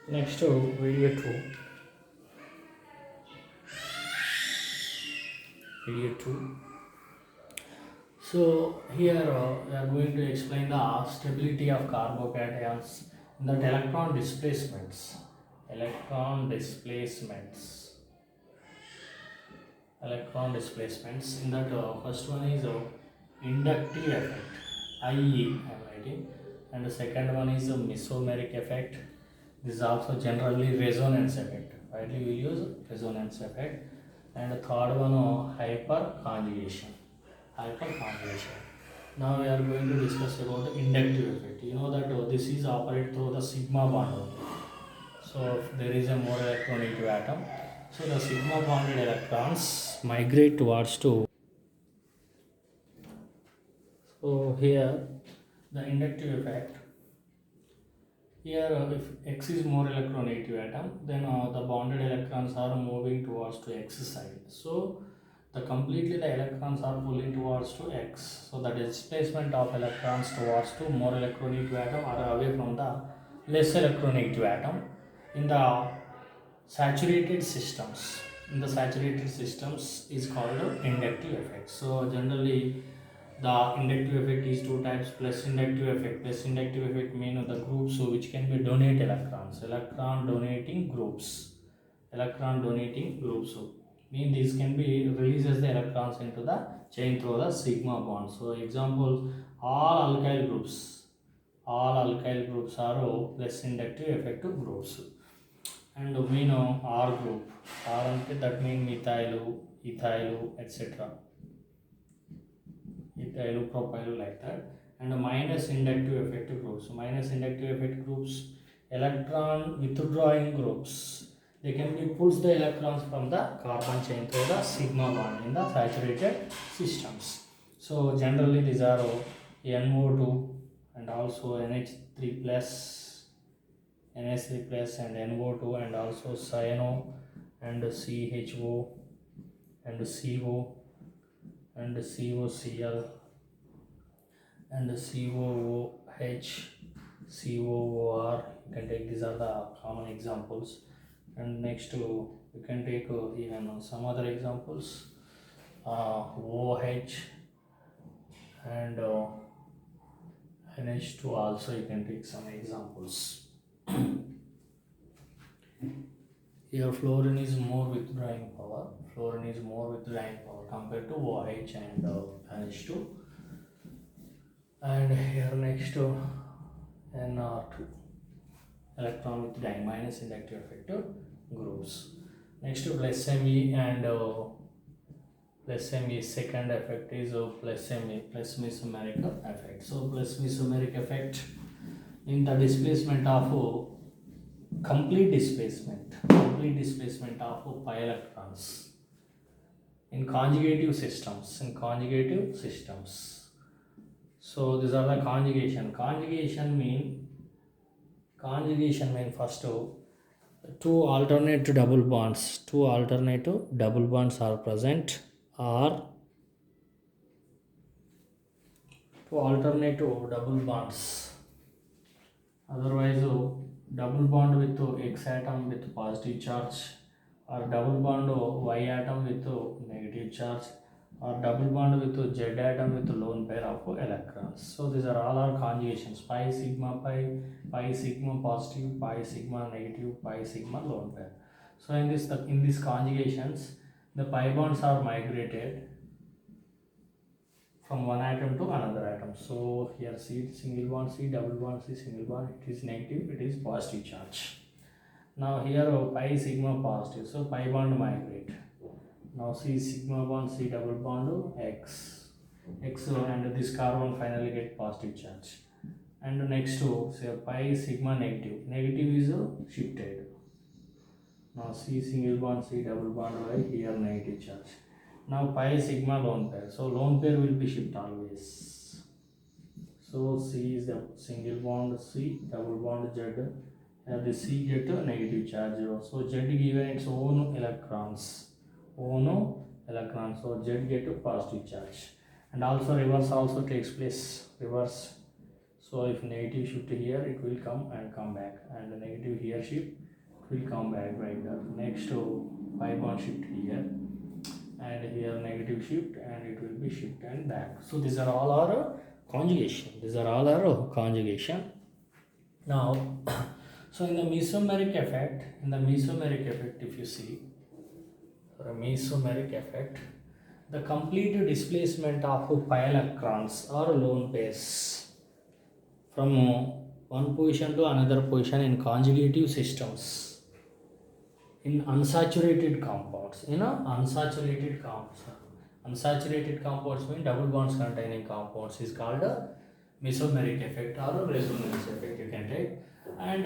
Next to video 2. Video 2. So here we are going to explain the stability of carbocations in that electron displacements. Electron displacements. Electron displacements. In that first one is inductive effect. IE I am writing, and the second one is the mesomeric effect. This is also generally resonance effect. Widely we use resonance effect, and the third one hyperconjugation. Hyperconjugation. Now we are going to discuss about the inductive effect. You know that this is operate through the sigma bond only. So if there is a more electron into atom, so the sigma bonded electrons migrate towards to. So here the inductive effect. Here if X is more electronegative atom, then the bonded electrons are moving towards to X side. So the completely the electrons are pulling towards to X. So the displacement of electrons towards to more electronegative atom are away from the less electronegative atom in the saturated systems. In the saturated systems is called inductive effect. So generally the inductive effect is two types: plus inductive effect. Plus inductive effect mean the groups which can be donate electrons, electron donating groups. Electron donating groups mean these can be releases the electrons into the chain through the sigma bond. So examples, all alkyl groups are less inductive effective groups. And we know R group. R that means methyl, ethyl, etc. Ethyl, propyl, like that. And minus inductive effective groups. Minus inductive effective groups, electron withdrawing groups. They can be push the electrons from the carbon chain through the sigma bond in the saturated systems. So generally these are NO2 and also NH3 plus, NH3 plus and NO2, and also cyano and CHO and CO and COCl and COOH, COOR. You can take, these are the common examples. And next you can take even some other examples, OH and NH2 also. You can take some examples. Here fluorine is more withdrawing power. Fluorine is more withdrawing power compared to OH and NH2. And here next to NR2, electron withdrawing minus inductive effective groups. Next to plus Me and plus Me, second effect is plus Me, plus mesomeric effect. So plus mesomeric effect in the displacement of complete displacement of pi electrons in conjugative systems. So these are the conjugation. Conjugation mean first two alternative double bonds. Two alternative double bonds are present, or two alternative double bonds. Otherwise, double bond with X atom with positive charge, or double bond Y atom with negative charge, or double bond with Z atom with lone pair of electrons. So these are all our conjugations: pi sigma pi, pi sigma positive, pi sigma negative, pi sigma lone pair. So in these conjugations, the pi bonds are migrated from one atom to another atom. So here C, single bond C, double bond C, single bond, it is negative, it is positive charge. Now here pi sigma positive, so pi bond migrate. Now C sigma bond C double bond X, and this carbon finally get positive charge. And next to say pi sigma negative, negative is shifted. Now C single bond C double bond Y, here negative charge. Now pi sigma lone pair, so lone pair will be shift always. So C is the single bond C, double bond Z, and the C get a negative charge. So Z given its own electrons, so Z get a positive charge. And also reverse also takes place, reverse. So So if negative shift here, it will come and come back, and the negative here shift, it will come back like that. Next to 5 bond shift here, and here negative shift, and it will be shift and back. So these are all our conjugation. These are all our conjugation. Now, so in the mesomeric effect, if you see, for a mesomeric effect, the complete displacement of pi electrons or lone pairs from one position to another position in conjugative systems, in unsaturated compounds, unsaturated compounds mean double bonds containing compounds, is called a mesomeric effect or resonance effect, you can take. And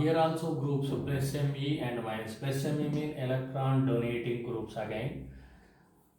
here also groups plus Me and minus. Plus Me mean electron donating groups again.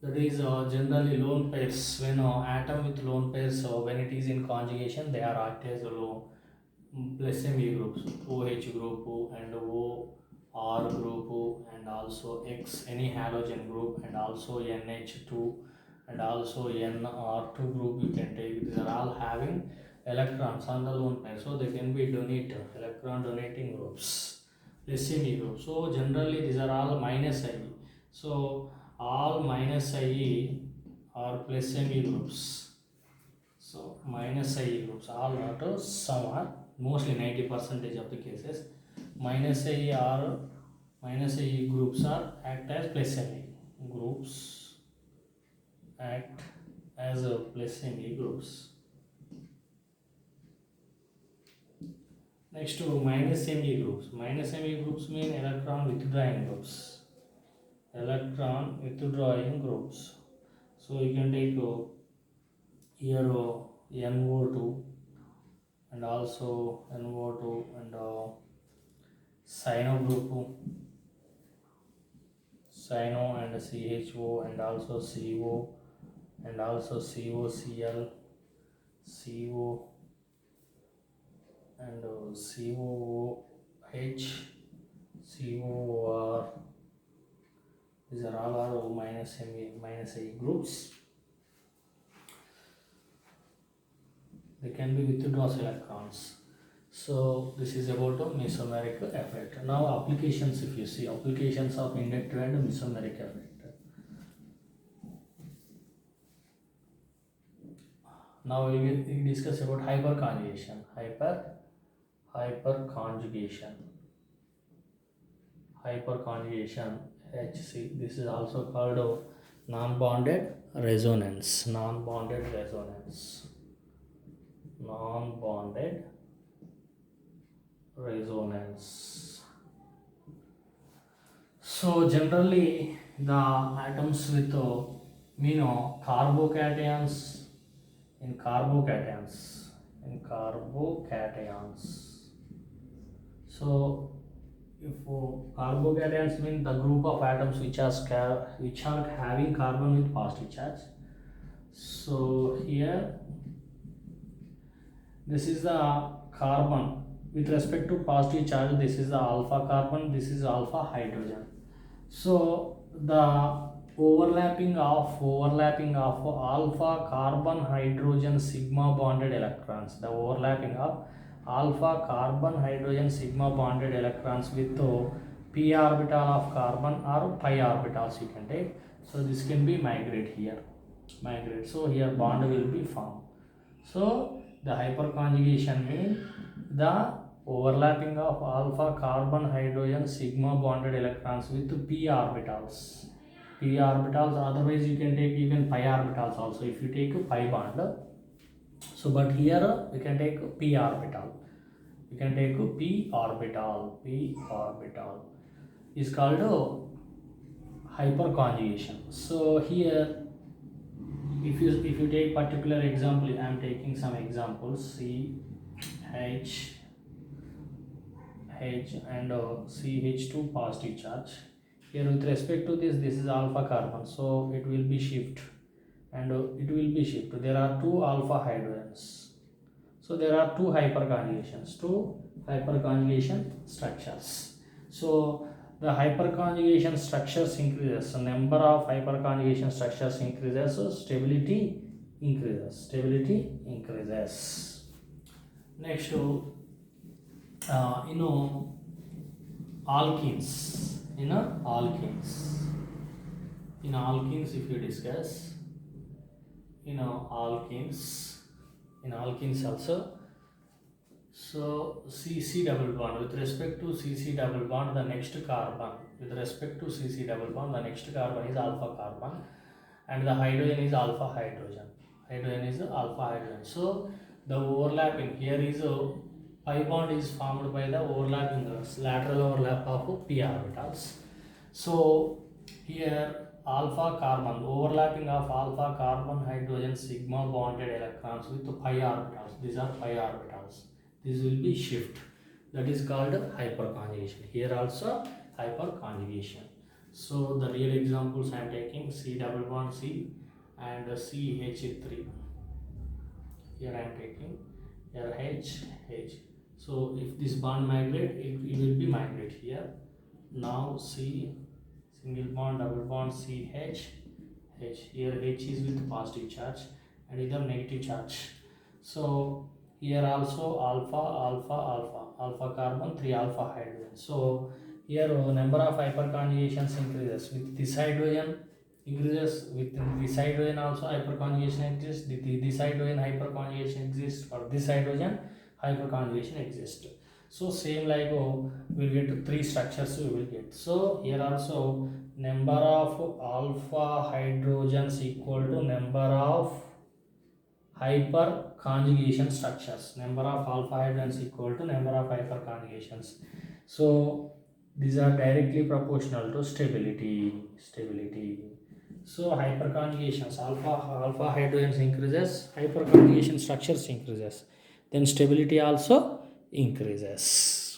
That is generally lone pairs. When atom with lone pairs, when it is in conjugation, they are act as lone plus Me groups, OH group and OR group, and also X any halogen group, and also NH2 and also NR2 group you can take. These are all having electrons on the lone pair, so they can be electron donating groups, Me group. So generally these are all minus IE. So all minus IE are plus Me groups. So minus IE groups, all not some are, mostly 90% of the cases minus IE groups are act as plus Me groups, act as a plus Me groups. Next to minus Me groups. Minus Me groups mean electron withdrawing groups. So you can take here NO2 and also NO2 and cyano group, cyano and CHO and also CO and also COCl, CO and COOH, COR. These are all our minus IE groups. They can be withdraws electrons. So this is about the mesomeric effect. Now applications, if you see, applications of inductive and mesomeric effect. Now we will discuss about hyperconjugation. Hyperconjugation, HC. This is also called non-bonded resonance. So generally the atoms with carbocations, in carbocations. So if carbocations mean the group of atoms which are having carbon with positive charge. So here this is the carbon with respect to positive charge. This is the alpha carbon, this is alpha hydrogen. So the overlapping of alpha carbon hydrogen sigma bonded electrons, the overlapping of alpha carbon hydrogen sigma bonded electrons with p orbital of carbon or pi orbitals you can take. So this can be migrate. So here bond will be formed. So the hyperconjugation means the overlapping of alpha carbon hydrogen sigma bonded electrons with p orbitals. Otherwise you can take even pi orbitals also if you take a pi bond. So but here we can take p orbital. P orbital is called hyperconjugation. So here if you take particular example, I am taking some examples. CH and CH2 positive charge. Here with respect to this is alpha carbon, so it will be shift and there are two alpha hydrogens. So there are two hyperconjugation structures. So the hyperconjugation structures increases, so number of hyperconjugation structures increases, so stability increases. Stability increases. Next, alkenes. In alkenes, if you discuss, alkenes, in alkenes also. So CC double bond, with respect to CC double bond, the next carbon, with respect to CC double bond, the next carbon is alpha carbon, and the hydrogen is alpha hydrogen. Hydrogen is alpha hydrogen. So the overlapping here is pi bond is formed by the overlapping lateral overlap of p orbitals. So here alpha carbon, overlapping of alpha carbon hydrogen sigma bonded electrons with pi orbitals. These are pi orbitals. This will be shift. That is called hyperconjugation. Here also hyperconjugation. So the real examples I am taking C double bond C and CH3. Here I am taking here H. So if this bond migrate, it will be migrate here. Now C single bond, double bond, CH. Here H is with positive charge and either negative charge. So here also alpha carbon, 3 alpha hydrogen. So here number of hyperconjugations increases with this hydrogen, increases with this hydrogen also hyperconjugation exists, this hydrogen hyperconjugation exists, for this hydrogen hyperconjugation exists. So same like we'll get 3 structures we will get. So here also number of alpha hydrogens equal to number of hyperconjugation structures. Number of alpha hydrogens equal to number of hyperconjugations. So these are directly proportional to stability. So hyperconjugations, alpha hydrogens increases, hyperconjugation structures increases, then stability also increases.